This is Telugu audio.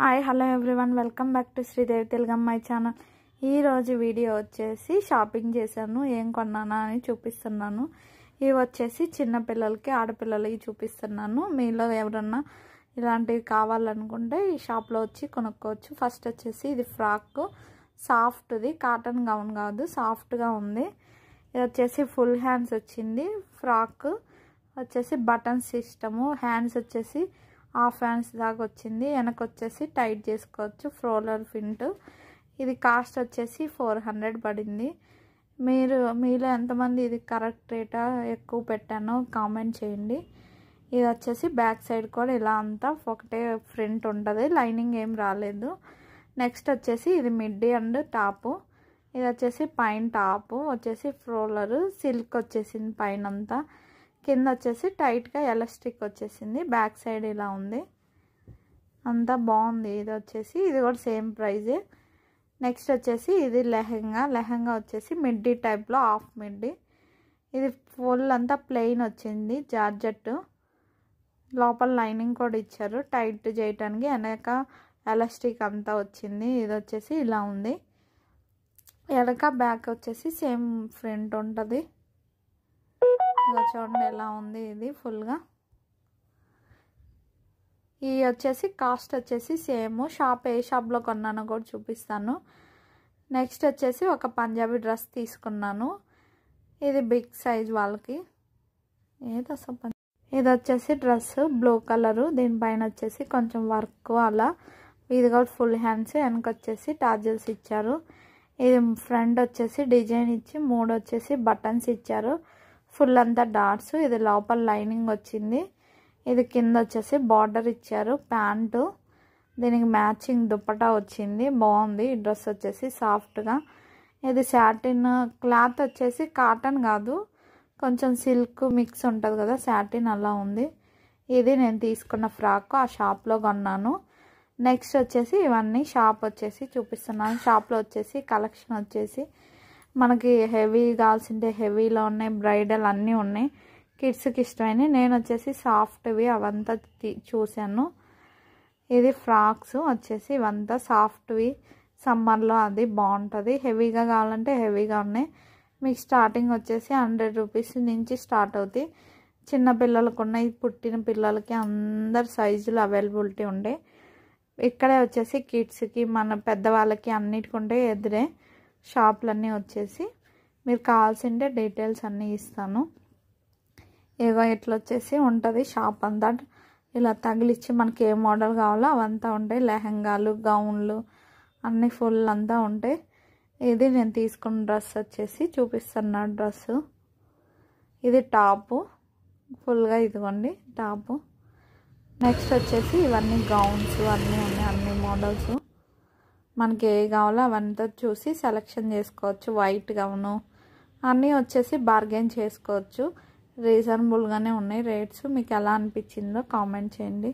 Hi hello everyone welcome back to Sridevi తెలుగమ్మాయి ఛానల్. ఈరోజు వీడియో వచ్చేసి షాపింగ్ చేశాను, ఏం కొన్నానా అని చూపిస్తున్నాను. ఇవి వచ్చేసి చిన్నపిల్లలకి ఆడపిల్లలకి చూపిస్తున్నాను. మీలో ఎవరన్నా ఇలాంటివి కావాలనుకుంటే ఈ షాప్లో వచ్చి కొనుక్కోవచ్చు. ఫస్ట్ వచ్చేసి ఇది ఫ్రాక్, సాఫ్ట్ది, కాటన్ గౌన్ కాదు, సాఫ్ట్గా ఉంది. ఇది వచ్చేసి ఫుల్ హ్యాండ్స్ వచ్చింది. ఫ్రాక్ వచ్చేసి బటన్ సిస్టము, హ్యాండ్స్ వచ్చేసి హాఫ్ హ్యాండ్స్ దాకా వచ్చింది. వెనక వచ్చేసి టైట్ చేసుకోవచ్చు, ఫ్రోలర్ ఫింట్. ఇది కాస్ట్ వచ్చేసి 400 పడింది. మీలో ఎంతమంది ఇది కరెక్ట్ రేటా ఎక్కువ పెట్టానో కామెంట్ చేయండి. ఇది వచ్చేసి బ్యాక్ సైడ్ కూడా ఇలా అంతా ఒకటే ఫ్రంట్ ఉంటుంది, లైనింగ్ ఏం రాలేదు. నెక్స్ట్ వచ్చేసి ఇది మిడ్డీ అండ్ టాపు. ఇది వచ్చేసి పైన టాపు వచ్చేసి ఫ్రోలర్ సిల్క్ వచ్చేసింది పైన అంతా. కింద వచ్చేసి టైట్గా ఎలాస్టిక్ వచ్చేసింది. బ్యాక్ సైడ్ ఇలా ఉంది, అంతా బాగుంది. ఇది కూడా సేమ్ ప్రైజే. నెక్స్ట్ వచ్చేసి ఇది లెహంగా వచ్చేసి మిడ్డీ టైప్లో, హాఫ్ మిడ్డీ. ఇది ఫుల్ అంతా ప్లెయిన్ వచ్చింది, జార్జెట్. లోపల లైనింగ్ కూడా ఇచ్చారు టైట్ చేయటానికి. వెనక ఎలాస్టిక్ అంతా వచ్చింది. ఇది వచ్చేసి ఇలా ఉంది. వెనక బ్యాక్ వచ్చేసి సేమ్ ఫ్రంట్ ఉంటుంది. ఇలా చూడండి ఎలా ఉంది ఇది ఫుల్గా. ఈ వచ్చేసి కాస్ట్ వచ్చేసి సేమ్. ఏ షాప్లో కొన్నానో కూడా చూపిస్తాను. నెక్స్ట్ వచ్చేసి ఒక పంజాబీ డ్రెస్ తీసుకున్నాను. ఇది బిగ్ సైజ్ వాళ్ళకి. ఇది వచ్చేసి డ్రెస్ బ్లూ కలరు, దీనిపైన వచ్చేసి కొంచెం వర్క్ అలా. ఇది కూడా ఫుల్ హ్యాండ్స్, వెనక వచ్చేసి టాజిల్స్ ఇచ్చారు. ఇది ఫ్రంట్ వచ్చేసి డిజైన్ ఇచ్చి 3 వచ్చేసి బటన్స్ ఇచ్చారు. ఫుల్ అంతా డాట్స్. ఇది లోపల లైనింగ్ వచ్చింది. ఇది కింద వచ్చేసి బార్డర్ ఇచ్చారు, ప్యాంటు. దీనికి మ్యాచింగ్ దుప్పటా వచ్చింది, బాగుంది. ఈ డ్రెస్ వచ్చేసి సాఫ్ట్గా. ఇది సాటిన్ క్లాత్ వచ్చేసి కాటన్ కాదు, కొంచెం సిల్క్ మిక్స్ ఉంటుంది కదా, సాటిన్ అలా ఉంది. ఇది నేను తీసుకున్న ఫ్రాక్, ఆ షాప్లో కొన్నాను. నెక్స్ట్ వచ్చేసి ఇవన్నీ షాప్ వచ్చేసి చూపిస్తున్నాను. షాప్లో వచ్చేసి కలెక్షన్ వచ్చేసి మనకి హెవీ కావాల్సింటే హెవీలో ఉన్నాయి, బ్రైడల్ అన్నీ ఉన్నాయి. కిడ్స్కి ఇష్టమైనవి. నేను వచ్చేసి సాఫ్ట్వి అవంతా చూశాను. ఇది ఫ్రాక్స్ వచ్చేసి ఇవంతా సాఫ్ట్వి, సమ్మర్లో అది బాగుంటుంది. హెవీగా కావాలంటే హెవీగా ఉన్నాయి. మీకు స్టార్టింగ్ వచ్చేసి 100 రూపీస్ నుంచి స్టార్ట్ అవుతాయి. చిన్నపిల్లలకు ఉన్నాయి, పుట్టిన పిల్లలకి అందరు సైజులు అవైలబిలిటీ ఉండే. ఇక్కడే వచ్చేసి కిడ్స్కి మన పెద్దవాళ్ళకి అన్నిటికి ఉంటే ఎదురే షాపులన్నీ వచ్చేసి. మీరు కావాల్సింటే డీటెయిల్స్ అన్నీ ఇస్తాను. ఇగో ఇట్లా వచ్చేసి ఉంటుంది షాప్ అంతా. ఇలా తగిలిచ్చి మనకి ఏ మోడల్ కావాలో అవంతా ఉంటాయి. లెహంగాలు, గౌన్లు అన్నీ ఫుల్ అంతా ఉంటాయి. ఇది నేను తీసుకున్న డ్రెస్ వచ్చేసి చూపిస్తున్నా డ్రెస్సు. ఇది టాపు ఫుల్గా, ఇదిగోండి టాపు. నెక్స్ట్ వచ్చేసి ఇవన్నీ గౌన్స్ అన్నీ ఉన్నాయి, అన్ని మోడల్స్. మనకి ఏ కావాలో అవంతా చూసి సెలెక్షన్ చేసుకోవచ్చు. వైట్ గౌను అన్నీ వచ్చేసి బార్గెన్ చేసుకోవచ్చు. రీజనబుల్గానే ఉన్నాయి రేట్స్. మీకు ఎలా అనిపించిందో కామెంట్ చేయండి.